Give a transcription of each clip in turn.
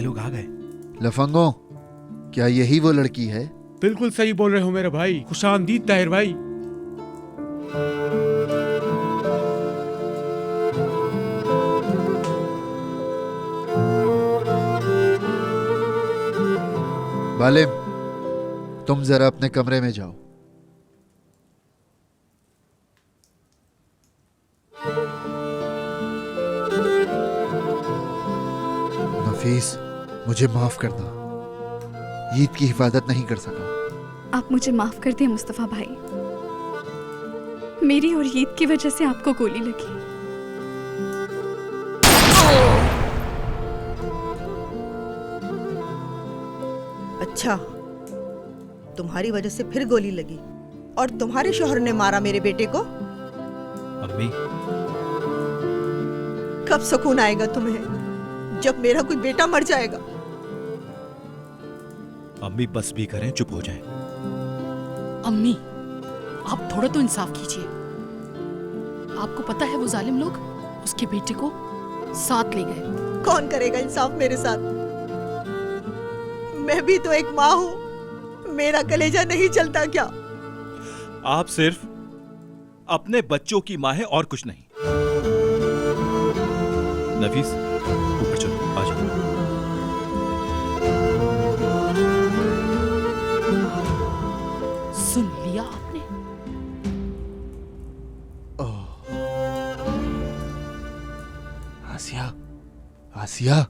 ये लोग आ गए। लफंगो, क्या यही वो लड़की है? बिल्कुल सही बोल रहे हो मेरे भाई। खुशामदीद ताहिर भाई। बालिम, तुम जरा अपने कमरे में जाओ। नफीस, मुझे माफ करना, ईद की हिफाजत नहीं कर सका। आप मुझे माफ कर दें मुस्तफा भाई, मेरी और ईद की वजह से आपको गोली लगी। अच्छा, तुम्हारी वजह से फिर गोली लगी और तुम्हारे शौहर ने मारा मेरे बेटे को? अम्मी, कब सुकून आएगा तुम्हें जब मेरा कोई बेटा मर जाएगा? अम्मी बस भी करें, चुप हो जाएं। अम्मी, आप थोड़ा तो इंसाफ कीजिए। आपको पता है वो जालिम लोग उसके बेटे को साथ ले गए। कौन करेगा इंसाफ मेरे साथ? मैं भी तो एक माँ हूँ, मेरा कलेजा नहीं चलता क्या? आप सिर्फ अपने बच्चों की माँ है और कुछ नहीं। नफीस, ऊपर चलो, आ जाओ। सुन लिया आपने? आसिया, आसिया,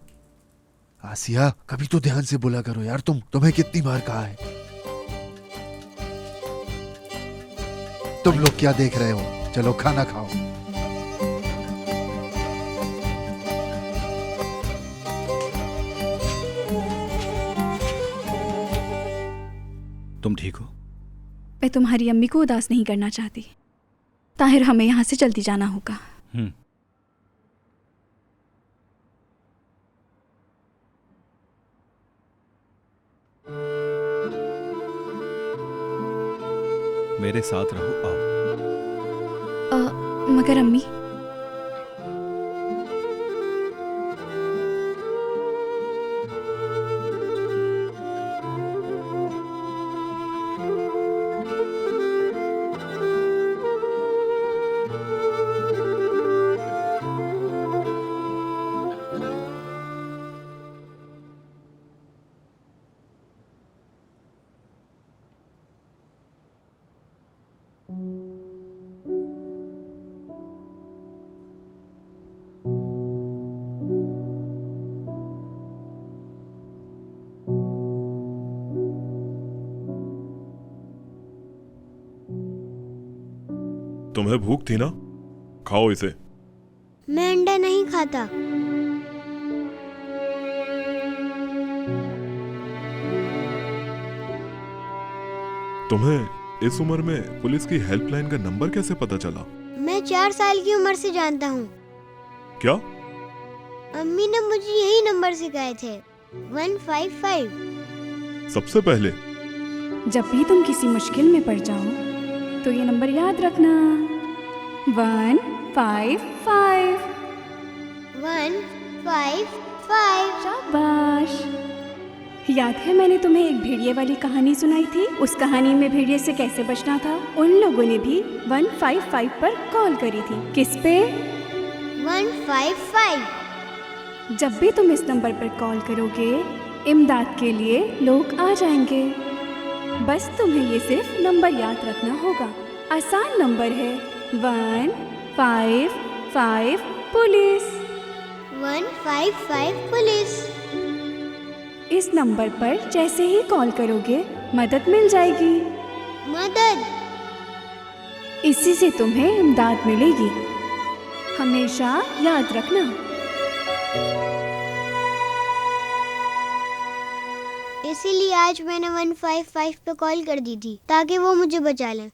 आसिया, कभी तो ध्यान से बोला करो यार। तुम्हें कितनी बार कहा है? तुम लोग क्या देख रहे हो? चलो खाना खाओ। तुम ठीक हो? मैं तुम्हारी अम्मी को उदास नहीं करना चाहती। ताहिर, हमें यहाँ से जल्दी जाना होगा। मेरे साथ रहो, आओ। मगर अम्मी, तुम्हें भूख थी ना? खाओ इसे। मैं अंडा नहीं खाता। तुम्हें इस उम्र में पुलिस की हेल्पलाइन का नंबर कैसे पता चला? मैं 4 साल की उम्र से जानता हूँ। क्या? अम्मी ने मुझे यही नंबर सिखाए थे, 155। सबसे पहले जब भी तुम किसी मुश्किल में पड़ जाओ तो ये नंबर याद रखना, 155। 155। शाबाश। याद है मैंने तुम्हें एक भेड़िए वाली कहानी सुनाई थी? उस कहानी में भेड़िए से कैसे बचना था? उन लोगों ने भी 155 पर कॉल करी थी। किस पे? 155। जब भी तुम इस नंबर पर कॉल करोगे, इमदाद के लिए लोग आ जाएंगे। बस तुम्हें ये सिर्फ नंबर याद रखना होगा। आसान नंबर है, 155 पुलिस। 155 पुलिस। इस नंबर पर जैसे ही कॉल करोगे मदद मिल जाएगी। मदद? इसी से तुम्हें इमदाद मिलेगी। हमेशा याद रखना। इसीलिए आज मैंने 155 पे कॉल कर दी थी ताकि वो मुझे बचा लें।